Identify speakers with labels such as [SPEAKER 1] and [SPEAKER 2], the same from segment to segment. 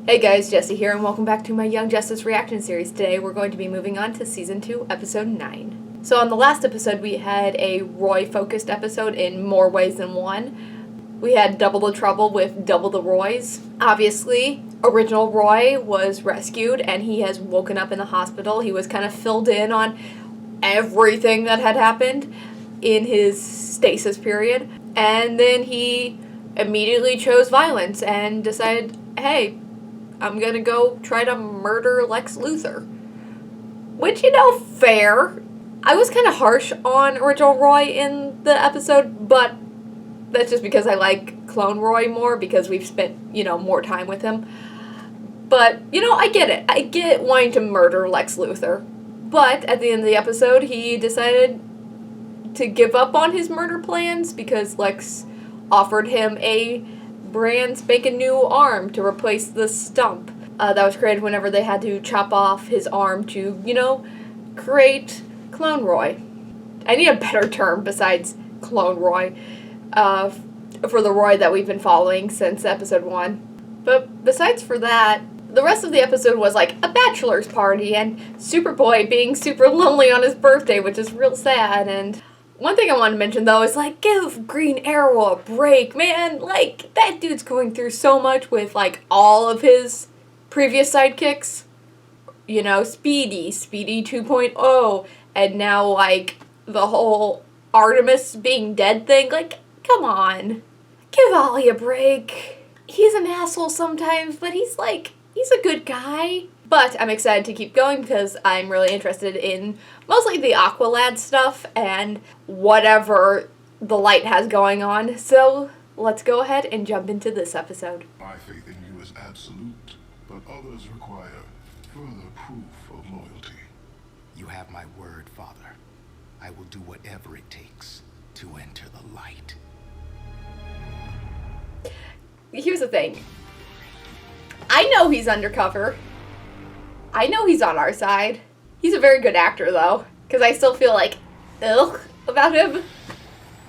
[SPEAKER 1] Hey guys, Jesse here, and welcome back to my Young Justice reaction series. Today we're going to be moving on to Season 2, Episode 9. So on the last episode, we had a Roy-focused episode in more ways than one. We had double the trouble with double the Roys. Obviously, original Roy was rescued, and he has woken up in the hospital. He was kind of filled in on everything that had happened in his stasis period. And then he immediately chose violence and decided, hey, I'm gonna go try to murder Lex Luthor. Which, fair. I was kind of harsh on original Roy in the episode, but that's just because I like Clone Roy more because we've spent, more time with him. But, I get it. I get wanting to murder Lex Luthor. But at the end of the episode, he decided to give up on his murder plans because Lex offered him a brand spanking new arm to replace the stump that was created whenever they had to chop off his arm to, create Clone Roy. I need a better term besides Clone Roy for the Roy that we've been following since episode 1. But besides for that, the rest of the episode was like a bachelor's party and Superboy being super lonely on his birthday, which is real sad. And one thing I want to mention, though, is, give Green Arrow a break, man. That dude's going through so much with, all of his previous sidekicks. Speedy 2.0, and now, the whole Artemis being dead thing. Come on. Give Ollie a break. He's an asshole sometimes, but he's a good guy. But I'm excited to keep going because I'm really interested in mostly the Aqualad stuff and whatever the Light has going on. So let's go ahead and jump into this episode.
[SPEAKER 2] My faith in you is absolute, but others require further proof of loyalty.
[SPEAKER 3] You have my word, Father. I will do whatever it takes to enter the light.
[SPEAKER 1] Here's the thing. I know he's undercover. I know he's on our side. He's a very good actor, though, because I still feel ugh about him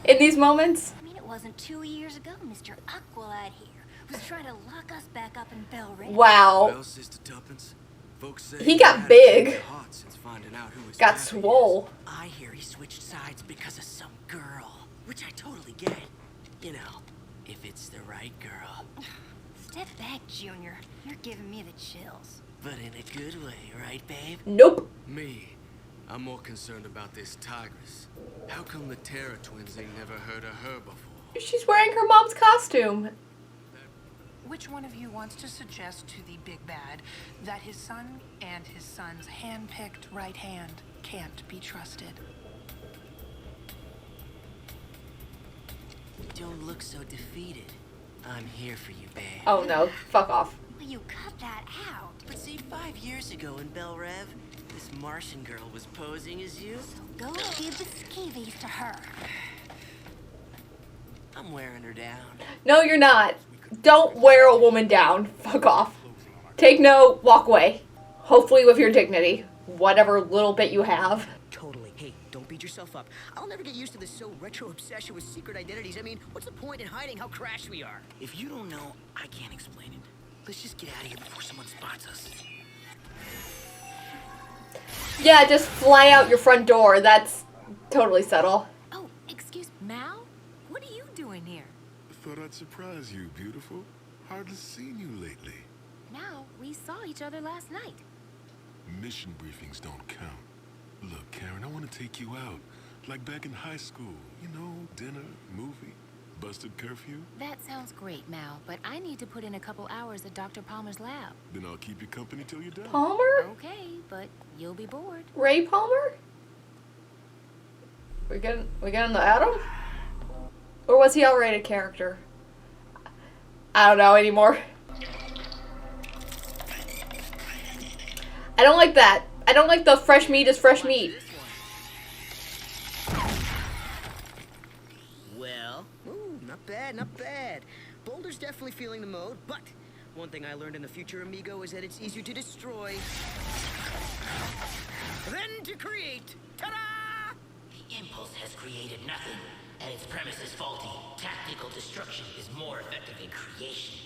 [SPEAKER 1] in these moments.
[SPEAKER 4] I mean, it wasn't 2 years ago Mr. Aqualad here was trying to lock us back up in Bell Ridge.
[SPEAKER 1] Wow.
[SPEAKER 5] Well, Sister Tuppence, folks say
[SPEAKER 1] He got big.
[SPEAKER 5] hot since finding out who his
[SPEAKER 1] Got
[SPEAKER 5] daddy
[SPEAKER 1] swole.
[SPEAKER 6] I hear he switched sides because of some girl, which I totally get. If it's the right girl.
[SPEAKER 4] Step back, Junior. You're giving me the chills.
[SPEAKER 6] But in a good way, right, babe?
[SPEAKER 1] Nope.
[SPEAKER 5] is. Me, I'm more concerned about this tigress. How come the Terra twins ain't never heard of her before?
[SPEAKER 1] She's wearing her mom's costume.
[SPEAKER 7] Which one of you wants to suggest to the big bad that his son and his son's hand-picked right hand can't be trusted?
[SPEAKER 6] Don't look so defeated. I'm here for you, babe.
[SPEAKER 1] Oh no, fuck off.
[SPEAKER 4] Will you cut that out?
[SPEAKER 6] But see, 5 years ago in Bel Rev, this Martian girl was posing as you.
[SPEAKER 4] Go give the skeevies to her.
[SPEAKER 6] I'm wearing her down.
[SPEAKER 1] No, you're not. Don't wear a woman down. Fuck off. Take note, walk away. Hopefully with your dignity. Whatever little bit you have.
[SPEAKER 6] Totally. Hey, don't beat yourself up. I'll never get used to this so retro obsession with secret identities. I mean, what's the point in hiding how crashed we are? If you don't know, I can't explain it. Let's just get out of here before someone spots us.
[SPEAKER 1] Yeah, just fly out your front door. That's totally subtle.
[SPEAKER 4] Oh, excuse Mal? What are you doing here?
[SPEAKER 2] Thought I'd surprise you, beautiful. Hardly seen you lately.
[SPEAKER 4] Now, we saw each other last night.
[SPEAKER 2] Mission briefings don't count. Look, Karen, I want to take you out. Like back in high school. Dinner, movie, busted curfew.
[SPEAKER 4] That sounds great, Mal, but I need to put in a couple hours at Dr. Palmer's lab.
[SPEAKER 2] Then I'll keep you company till you're done.
[SPEAKER 1] Palmer?
[SPEAKER 4] Okay, but you'll be bored.
[SPEAKER 1] Ray Palmer? We getting the Atom? Or was he already a character? I don't know anymore. I don't like that. I don't like the fresh meat is fresh meat.
[SPEAKER 6] Well, not bad, not bad. Boulder's definitely feeling the mode, but one thing I learned in the future, amigo, is that it's easier to destroy than to create. Ta-da!
[SPEAKER 8] The impulse has created nothing. and its premise is faulty. Tactical destruction is more effective than creation.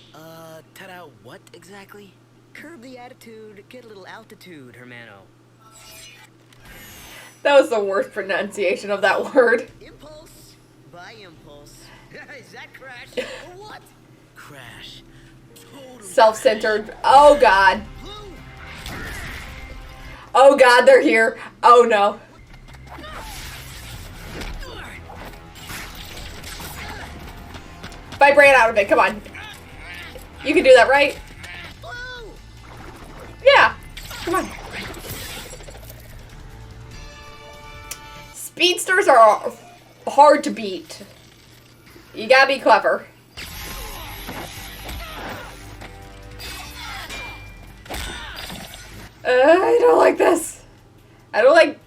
[SPEAKER 6] Ta-da, what exactly? Curb the attitude, get a little altitude, Hermano.
[SPEAKER 1] That was the worst pronunciation of that word.
[SPEAKER 6] Impulse by impulse. Is that Crash? Or what?
[SPEAKER 5] Crash. Total
[SPEAKER 1] Self-centered. Oh god. Oh god, they're here. Oh no. Vibrate out of it, come on. You can do that, right? Yeah. Come on. Speedsters are hard to beat. You gotta be clever. I don't like this. I don't like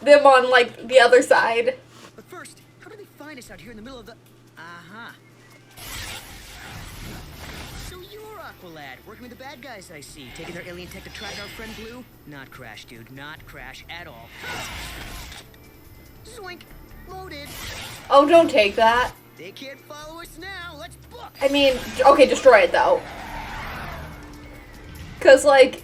[SPEAKER 1] them on, like, the other side.
[SPEAKER 6] But first, how did they find us out here in the middle of the... Uh-huh. So you're Aqualad, working with the bad guys, I see. Taking their alien tech to track our friend Blue? Not Crash, dude. Not Crash at all. Zoink. Loaded.
[SPEAKER 1] Oh, don't take that.
[SPEAKER 6] They can't follow us now. Let's book.
[SPEAKER 1] I mean, okay, destroy it, though. Because, like,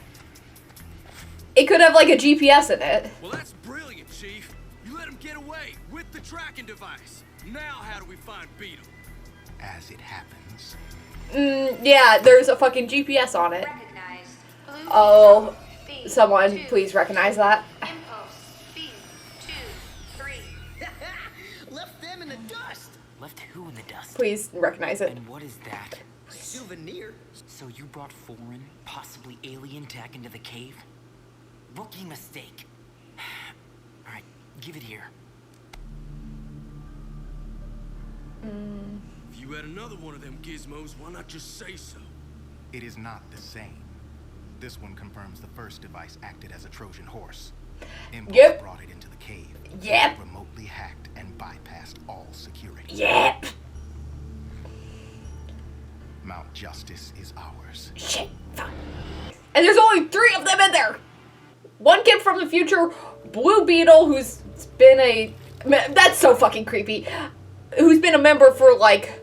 [SPEAKER 1] it could have, like, a GPS in it.
[SPEAKER 5] Well, that's brilliant, Chief. You let him get away with the tracking device. Now how do we find Beetle?
[SPEAKER 3] As it happens,
[SPEAKER 1] Yeah, there's a fucking GPS on it.
[SPEAKER 9] Recognized. Blue
[SPEAKER 1] Oh,
[SPEAKER 9] B,
[SPEAKER 1] someone,
[SPEAKER 9] 2,
[SPEAKER 1] please recognize that.
[SPEAKER 9] Impulse B 2 3.
[SPEAKER 6] Left them in the dust.
[SPEAKER 8] Left who in the dust?
[SPEAKER 1] Please recognize it.
[SPEAKER 8] And what is that?
[SPEAKER 6] Souvenir.
[SPEAKER 8] So you brought foreign, possibly alien tech into the cave? Rookie mistake. Alright, give it here.
[SPEAKER 5] If you had another one of them gizmos, why not just say so?
[SPEAKER 3] it is not the same. This one confirms the first device acted as a Trojan horse. Impulse
[SPEAKER 1] Yep.
[SPEAKER 3] brought it into the cave.
[SPEAKER 1] Yep.
[SPEAKER 3] Remotely hacked and bypassed all security.
[SPEAKER 1] Yep.
[SPEAKER 3] Mount Justice is ours.
[SPEAKER 1] Shit. Fuck. And there's only 3 of them in there. One kid from the future, Blue Beetle, who's been a... That's so fucking creepy. Who's been a member for, like,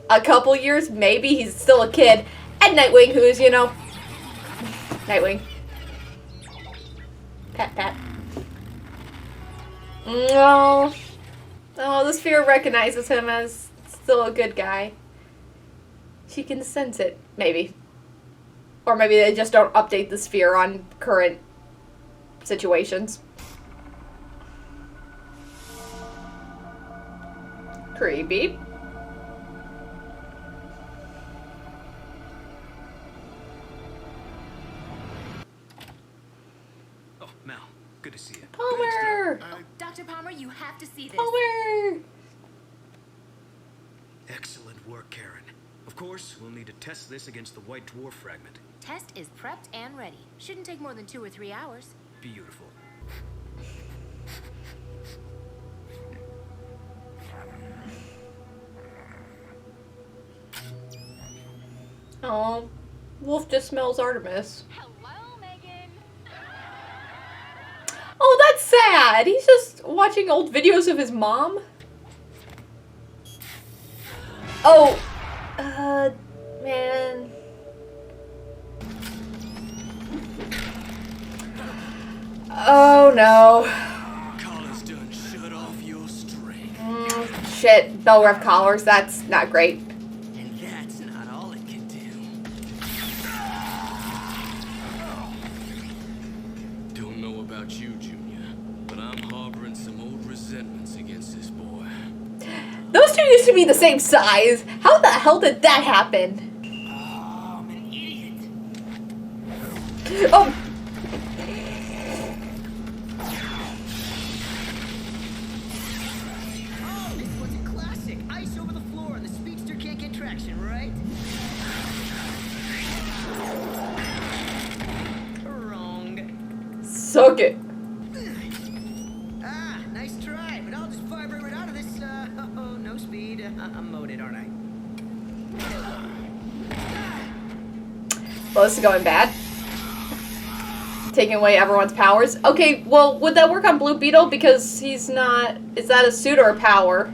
[SPEAKER 1] a couple years. Maybe he's still a kid. And Nightwing, who's, you know... Nightwing. Pat, pat. No. Oh, the sphere recognizes him as still a good guy. She can sense it, maybe. Or maybe they just don't update the sphere on current situations. Creepy.
[SPEAKER 6] Oh, Mal, good to see you.
[SPEAKER 1] Palmer!
[SPEAKER 4] Dr. Palmer, you have to see this.
[SPEAKER 1] Palmer!
[SPEAKER 6] Excellent work, Karen. Of course, we'll need to test this against the White Dwarf fragment.
[SPEAKER 4] Test is prepped and ready. Shouldn't take more than 2 or 3 hours.
[SPEAKER 6] Beautiful.
[SPEAKER 1] Oh, Wolf just smells Artemis.
[SPEAKER 4] Hello, Megan.
[SPEAKER 1] Oh, that's sad. He's just watching old videos of his mom. Oh, man. Oh no.
[SPEAKER 5] Collar's done shut off your string.
[SPEAKER 1] Shit, Bell Rev collars. That's not great.
[SPEAKER 5] And that's not all it can do. Don't know about you, Junior, but I'm harboring some old resentments against this boy.
[SPEAKER 1] Those two used to be the same size. How the hell did that happen?
[SPEAKER 8] Oh, I'm an idiot.
[SPEAKER 1] Oh.
[SPEAKER 6] Oh, this one's a classic. Ice over the floor and the speedster can't get traction, right? Wrong.
[SPEAKER 1] Suck it.
[SPEAKER 6] Ah, nice try, but I'll just vibrate right out of this, no speed. I'm moated, aren't I?
[SPEAKER 1] Well, this is going bad. Taking away everyone's powers. Okay, well, would that work on Blue Beetle? Because he's not... Is that a suit or a power?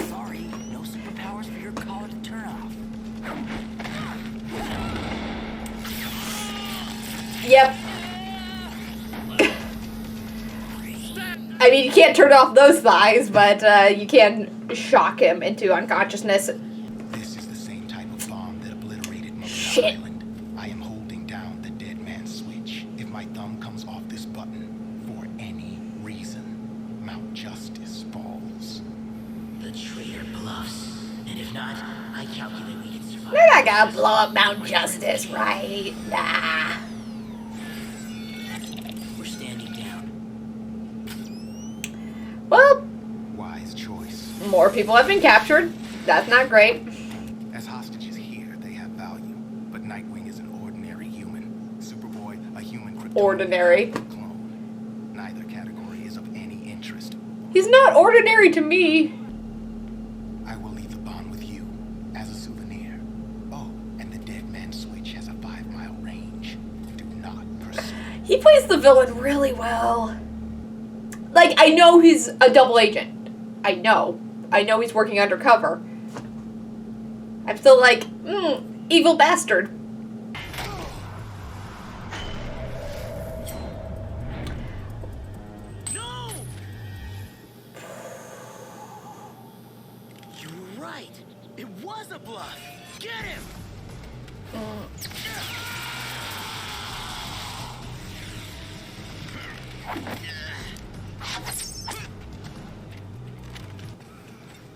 [SPEAKER 8] Sorry, no superpowers for your collar to turn off.
[SPEAKER 1] Yep. I mean, you can't turn off those thighs, but you can shock him into unconsciousness.
[SPEAKER 3] This is the same type of bomb that obliterated Monkey
[SPEAKER 1] Shit.
[SPEAKER 3] Island. I am holding down the dead man's switch. If my thumb comes off this button for any reason, Mount Justice falls.
[SPEAKER 6] The traitor bluffs. And if not, I calculate we can survive.
[SPEAKER 1] They're not gonna blow up Mount Justice, right? Nah.
[SPEAKER 6] We're standing down.
[SPEAKER 1] Well,
[SPEAKER 3] Wise choice.
[SPEAKER 1] more people have been captured. That's not great.
[SPEAKER 3] As hostages here, they have value. But Nightwing is an ordinary human. Superboy, a human Kryptonian
[SPEAKER 1] Ordinary.
[SPEAKER 3] clone. Neither category is of any interest.
[SPEAKER 1] He's not ordinary to me.
[SPEAKER 3] I will leave the bomb with you as a souvenir. Oh, and the dead man's switch has a 5-mile range. Do not pursue.
[SPEAKER 1] He plays the villain really well. Like, I know he's a double agent. I know he's working undercover. I'm still like, evil bastard.
[SPEAKER 6] No! You were right. It was a bluff. Get him!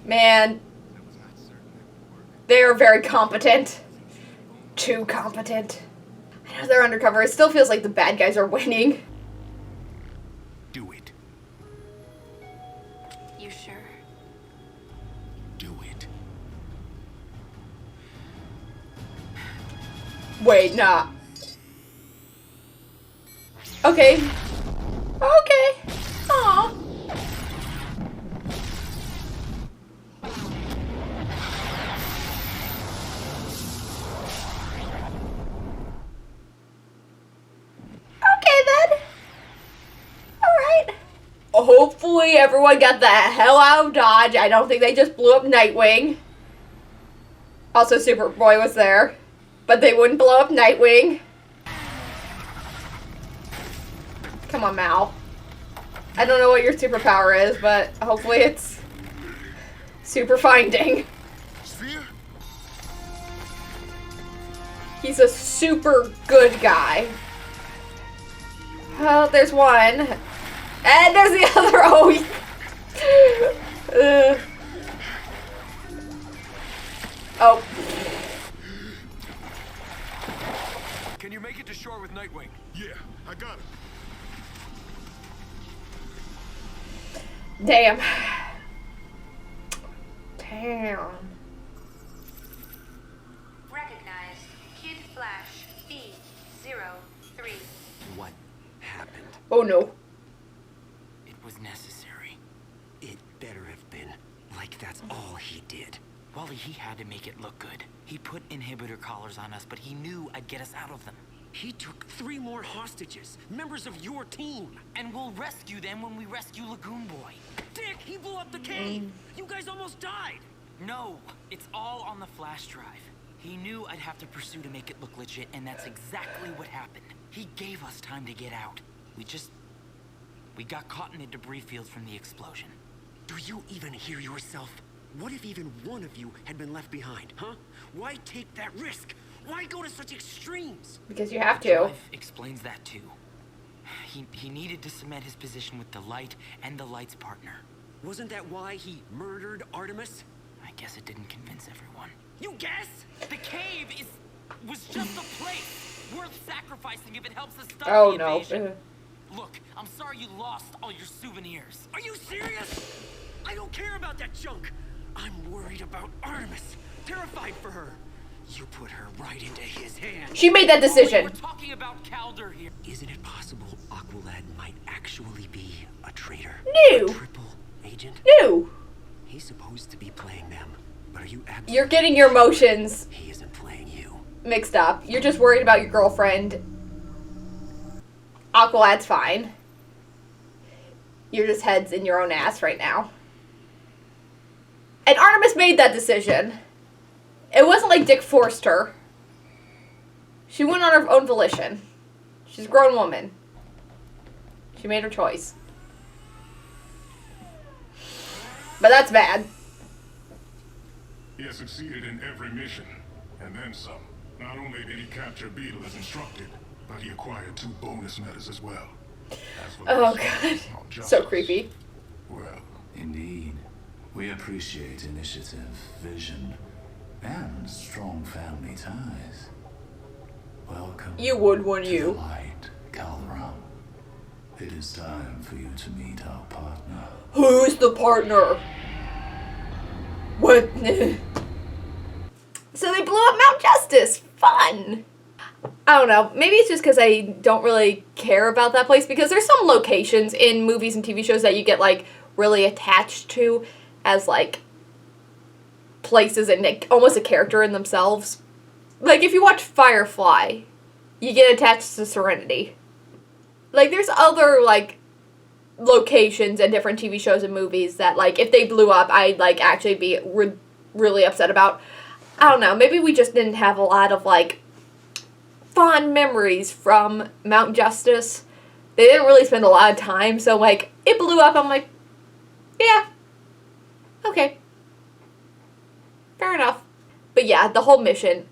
[SPEAKER 1] Man, they are very competent. Too competent. I know they're undercover. It still feels like the bad guys are winning.
[SPEAKER 3] Do it.
[SPEAKER 9] You sure?
[SPEAKER 3] Do it.
[SPEAKER 1] Wait, nah. Okay. Okay. Aw. Okay then. Alright. Hopefully everyone got the hell out of Dodge. I don't think they just blew up Nightwing. Also, Superboy was there. But they wouldn't blow up Nightwing. Come on, Mal. I don't know what your superpower is, but hopefully it's super finding.
[SPEAKER 2] Sphere?
[SPEAKER 1] He's a super good guy. Oh, there's one. And there's the other. Oh. Oh.
[SPEAKER 5] Can you make it to shore with Nightwing?
[SPEAKER 2] Yeah, I got it.
[SPEAKER 1] Damn. Damn.
[SPEAKER 9] Recognized. Kid Flash. B03.
[SPEAKER 8] What happened?
[SPEAKER 1] Oh no.
[SPEAKER 8] It was necessary.
[SPEAKER 6] It better have been.
[SPEAKER 8] Like that's all he did. Wally, he had to make it look good. He put inhibitor collars on us, but he knew I'd get us out of them.
[SPEAKER 6] He took 3 more hostages, members of your team.
[SPEAKER 8] And we'll rescue them when we rescue Lagoon Boy.
[SPEAKER 6] Dick, he blew up the cave. You guys almost died.
[SPEAKER 8] No, it's all on the flash drive. He knew I'd have to pursue to make it look legit, and that's exactly what happened. He gave us time to get out. We got caught in a debris field from the explosion.
[SPEAKER 6] Do you even hear yourself? What if even one of you had been left behind, huh? Why take that risk? Why go to such extremes?
[SPEAKER 1] Because you have to.
[SPEAKER 8] Drive explains that too. He needed to cement his position with the Light and the Light's partner.
[SPEAKER 6] Wasn't that why he murdered Artemis?
[SPEAKER 8] I guess it didn't convince everyone.
[SPEAKER 6] You guess?
[SPEAKER 8] The cave was just a place worth sacrificing if it helps us stop
[SPEAKER 1] Oh
[SPEAKER 8] the
[SPEAKER 1] no.
[SPEAKER 8] invasion. Look, I'm sorry you lost all your souvenirs.
[SPEAKER 6] Are you serious? I don't care about that junk. I'm worried about Artemis. Terrified for her. You put her right into his hands.
[SPEAKER 1] She made that decision.
[SPEAKER 8] We're talking about Calder here.
[SPEAKER 6] Isn't it possible Aqualad might actually be a traitor?
[SPEAKER 1] No.
[SPEAKER 6] A triple agent?
[SPEAKER 1] No.
[SPEAKER 6] He's supposed to be playing them. But are you absolutely...
[SPEAKER 1] You're getting your emotions
[SPEAKER 6] He isn't playing you.
[SPEAKER 1] mixed up. You're just worried about your girlfriend. Aqualad's fine. You're just heads in your own ass right now. And Artemis made that decision. It wasn't like Dick forced her. She went on her own volition. She's a grown woman. She made her choice. But that's bad.
[SPEAKER 2] He has succeeded in every mission, and then some. Not only did he capture Beetle as instructed, but he acquired 2 bonus metas as well.
[SPEAKER 1] Oh god. So creepy.
[SPEAKER 2] Well,
[SPEAKER 10] Indeed. We appreciate initiative, vision, and strong family ties. Welcome.
[SPEAKER 1] You would, wouldn't
[SPEAKER 10] to
[SPEAKER 1] you?
[SPEAKER 10] the light, Calderon. It is time for you to meet our partner.
[SPEAKER 1] Who's the partner? What? So they blew up Mount Justice. Fun. I don't know. Maybe it's just because I don't really care about that place, because there's some locations in movies and TV shows that you get, like, really attached to as, like, places and like, almost a character in themselves. Like, if you watch Firefly, you get attached to Serenity. Like, there's other, like, locations and different TV shows and movies that, like, if they blew up, I'd, like, actually be really upset about. I don't know. Maybe we just didn't have a lot of, like, fond memories from Mount Justice. They didn't really spend a lot of time, so, like, it blew up. I'm like, yeah. Okay. Fair enough. But yeah, the whole mission,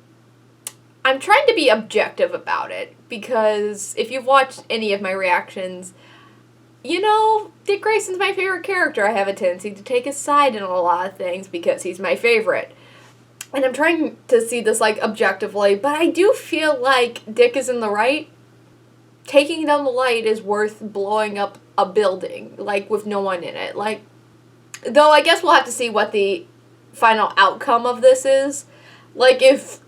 [SPEAKER 1] I'm trying to be objective about it, because if you've watched any of my reactions, you know, Dick Grayson's my favorite character. I have a tendency to take his side in a lot of things because he's my favorite. And I'm trying to see this, like, objectively, but I do feel like Dick is in the right. Taking down the light is worth blowing up a building, like, with no one in it. Like, though I guess we'll have to see what the final outcome of this is. Like, if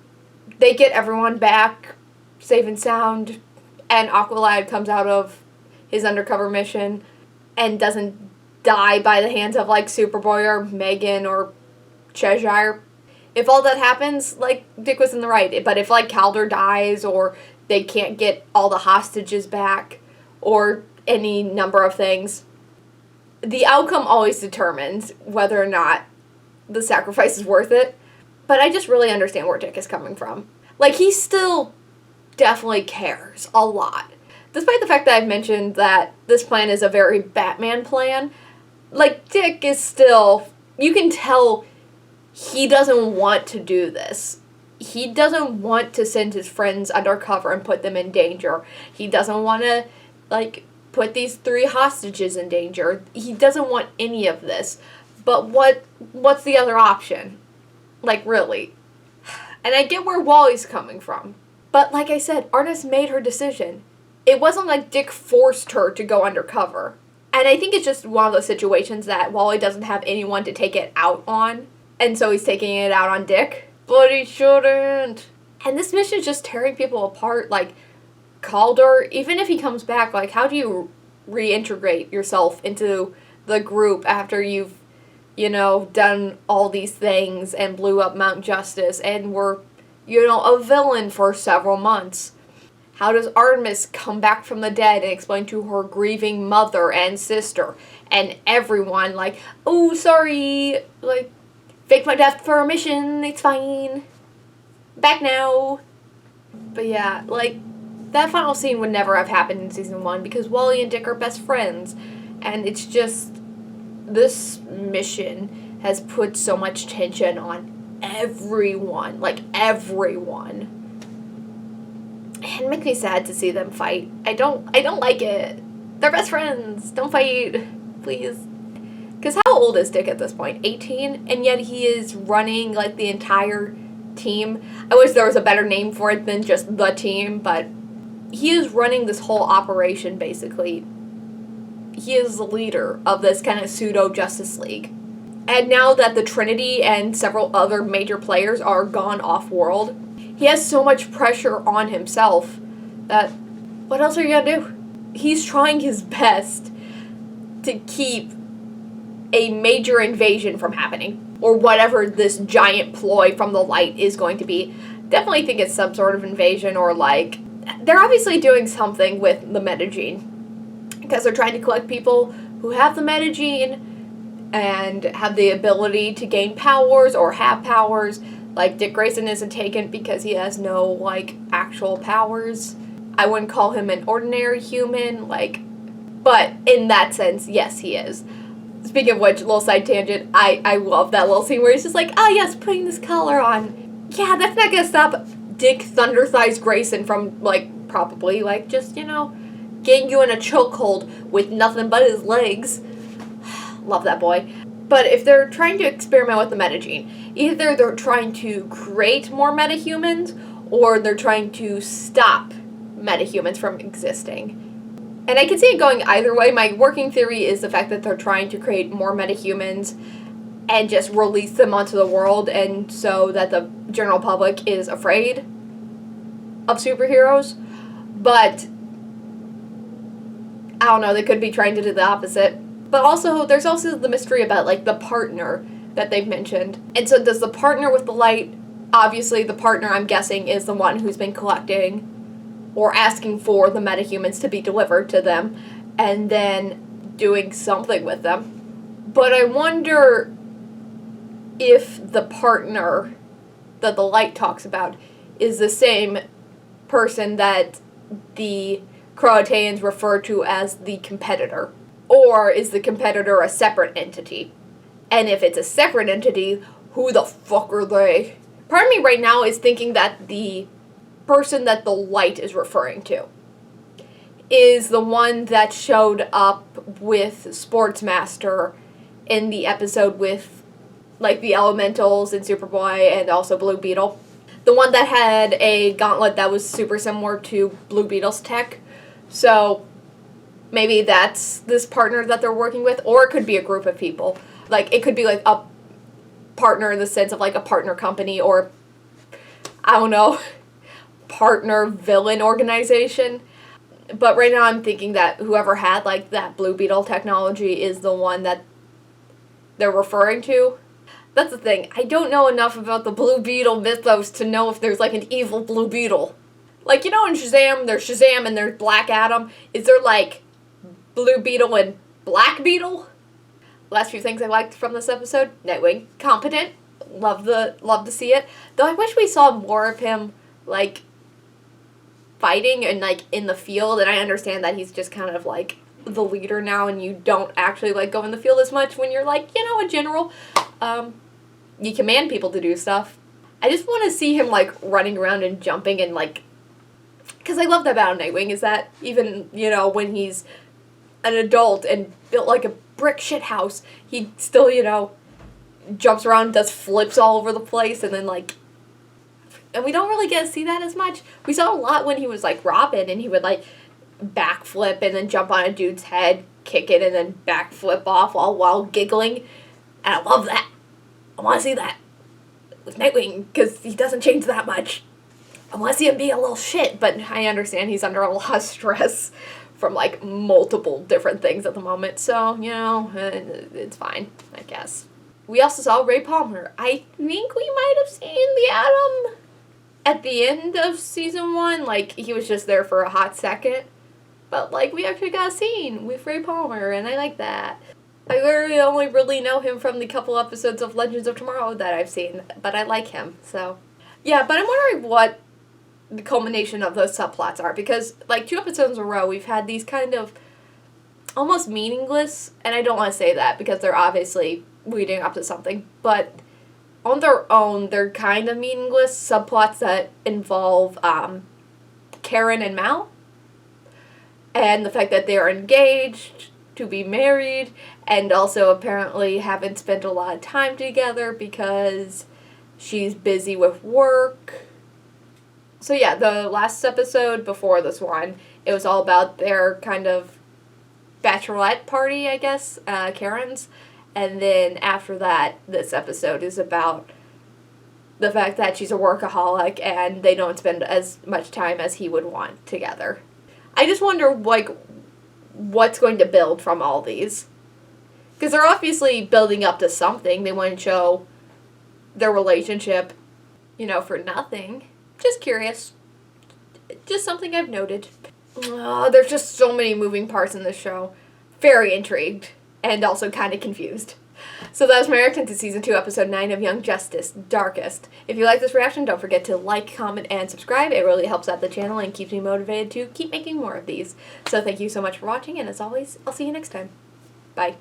[SPEAKER 1] they get everyone back safe and sound, and Aqualad comes out of his undercover mission and doesn't die by the hands of, like, Superboy or Megan or Cheshire. If all that happens, like, Dick was in the right. But if, like, Calder dies, or they can't get all the hostages back, or any number of things, the outcome always determines whether or not the sacrifice is worth it. But I just really understand where Dick is coming from. Like, he still definitely cares a lot. Despite the fact that I've mentioned that this plan is a very Batman plan, like, Dick is still, you can tell he doesn't want to do this. He doesn't want to send his friends undercover and put them in danger. He doesn't want to, like, put these 3 hostages in danger. He doesn't want any of this. But what's the other option? Like, really. And I get where Wally's coming from. But like I said, Artemis made her decision. It wasn't like Dick forced her to go undercover. And I think it's just one of those situations that Wally doesn't have anyone to take it out on. And so he's taking it out on Dick. But he shouldn't. And this mission is just tearing people apart. Like, Calder, even if he comes back, like, how do you reintegrate yourself into the group after you've, you know, done all these things and blew up Mount Justice and were, you know, a villain for several months? How does Artemis come back from the dead and explain to her grieving mother and sister and everyone, like, oh, sorry, like, fake my death for a mission, it's fine. Back now. But yeah, like, that final scene would never have happened in season 1 because Wally and Dick are best friends. And it's just, this mission has put so much tension on everyone. Like, everyone. And it makes me sad to see them fight. I don't like it. They're best friends. Don't fight. Please. Because how old is Dick at this point? 18? And yet he is running, like, the entire team. I wish there was a better name for it than just the team, but he is running this whole operation, basically. He is the leader of this kind of pseudo-Justice League. And now that the Trinity and several other major players are gone off-world, he has so much pressure on himself that, what else are you gonna do? He's trying his best to keep a major invasion from happening, or whatever this giant ploy from the light is going to be. Definitely think it's some sort of invasion, or like, they're obviously doing something with the metagene, because they're trying to collect people who have the metagene and have the ability to gain powers or have powers. Like, Dick Grayson isn't taken because he has no, like, actual powers. I wouldn't call him an ordinary human, like, but in that sense, yes, he is. Speaking of which, little side tangent, I love that little scene where he's just like, oh yes, putting this collar on. Yeah, that's not gonna stop Dick Thunder Thighs Grayson from, like, probably, like, just, you know, getting you in a chokehold with nothing but his legs. Love that boy. But if they're trying to experiment with the metagene, either they're trying to create more metahumans, or they're trying to stop metahumans from existing. And I can see it going either way. My working theory is the fact that they're trying to create more metahumans and just release them onto the world, and so that the general public is afraid of superheroes. But I don't know, they could be trying to do the opposite. But also, there's also the mystery about, like, the partner that they've mentioned. And so does the partner with the light, obviously the partner, I'm guessing, is the one who's been collecting or asking for the metahumans to be delivered to them, and then doing something with them. But I wonder if the partner that the light talks about is the same person that the Croatians refer to as the competitor. Or is the competitor a separate entity? And if it's a separate entity, who the fuck are they? Part of me right now is thinking that the person that the light is referring to is the one that showed up with Sportsmaster in the episode with, like, the Elementals and Superboy and also Blue Beetle. The one that had a gauntlet that was super similar to Blue Beetle's tech. So maybe that's this partner that they're working with, or it could be a group of people. Like, it could be, like, a partner in the sense of, like, a partner company, or, I don't know, partner villain organization. But right now I'm thinking that whoever had, like, that Blue Beetle technology is the one that they're referring to. That's the thing. I don't know enough about the Blue Beetle mythos to know if there's, like, an evil Blue Beetle. Like, you know in Shazam, there's Shazam and there's Black Adam. Is there, like, Blue Beetle and Black Beetle? Last few things I liked from this episode. Nightwing. Competent. Love to see it. Though I wish we saw more of him, like, fighting and, like, in the field. And I understand that he's just kind of, like, the leader now, and you don't actually, like, go in the field as much when you're, like, you know, a general. You command people to do stuff. I just want to see him, like, running around and jumping and, like, because I love that about Nightwing, is that even, you know, when he's an adult and built, like, a brick shit house, he still, you know, jumps around, does flips all over the place, and then, like, and we don't really get to see that as much. We saw a lot when he was, like, Robin, and he would, like, backflip and then jump on a dude's head, kick it, and then backflip off all while giggling. And I love that. I want to see that with Nightwing, because he doesn't change that much. I want to see him be a little shit, but I understand he's under a lot of stress from, like, multiple different things at the moment. So, you know, it's fine, I guess. We also saw Ray Palmer. I think we might have seen the Atom at the end of season 1. Like, he was just there for a hot second. But, like, we actually got a scene with Ray Palmer, and I like that. I literally only really know him from the couple episodes of Legends of Tomorrow that I've seen, but I like him, so. Yeah, but I'm wondering what the culmination of those subplots are, because, like, 2 episodes in a row, we've had these kind of almost meaningless, and I don't want to say that because they're obviously leading up to something, but on their own, they're kind of meaningless subplots that involve Karen and Mal, and the fact that they're engaged to be married, and also apparently haven't spent a lot of time together because she's busy with work. So yeah, the last episode before this one, it was all about their kind of bachelorette party, I guess, Karen's. And then after that, this episode is about the fact that she's a workaholic and they don't spend as much time as he would want together. I just wonder, like, what's going to build from all these. Because they're obviously building up to something. They want to show their relationship, you know, for nothing. Just curious. Just something I've noted. There's just so many moving parts in this show. very intrigued and also kind of confused. So that was my reaction to Season 2, Episode 9 of Young Justice, Darkest. If you like this reaction, don't forget to like, comment, and subscribe. It really helps out the channel and keeps me motivated to keep making more of these. So thank you so much for watching, and as always, I'll see you next time. Bye.